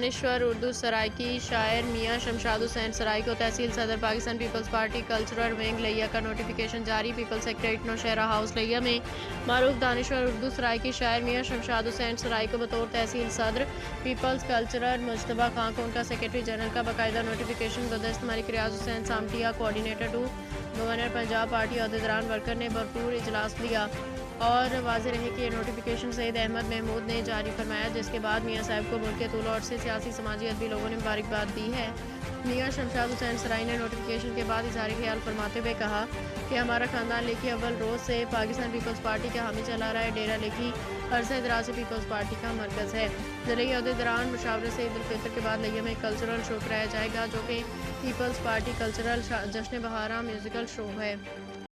दानिश्वर उर्दू सराइकी शायर मियां शमशाद हुसैन सराई को तहसील सदर Pakistan peoples party cultural wing लिया का नोटिफिकेशन जारी। पीपल्स सेक्रेटरी नौशहरा हाउस लिया में मारूफ दानिश्वर उर्दू सराइकी शायर मियां शमशाद हुसैन सराई को बतौर तहसील सदर पीपल्स कल्चरल मुजतबा खां को उनका सेक्रेटरी जनरल का बाकायदा नोटिफिकेशन गुज़श्ता Malik Riaz Hussain Samtia coordinator to governor Punjab party अहदेदारान वर्कर ने भरपूर इजलास लिया और वाज़ेह रहे कि ये नोटिफिकेशन सईद अहमद महमूद ने जारी फरमाया, जिसके बाद मियां साहब को मुल्क के तूल और से सियासी समाजी अदबी लोगों ने मुबारकबाद दी है। मियां शमशाद हुसैन सराई ने नोटिफिकेशन के बाद इज़हार ख्याल फरमाते हुए कहा कि हमारा ख़ानदान लेखी अव्वल रोज़ से पाकिस्तान पीपल्स पार्टी का हामी चला रहा है। डेरा लेखी अरसे दराज से पीपल्स पार्टी का मरकज़ है। ज़िले अहदेदारान मुशावरे से ईद उल फितर के बाद लिया में कल्चरल शो कराया जाएगा, जो कि पीपल्स पार्टी कल्चरल जश्न बहारा म्यूज़िकल शो है।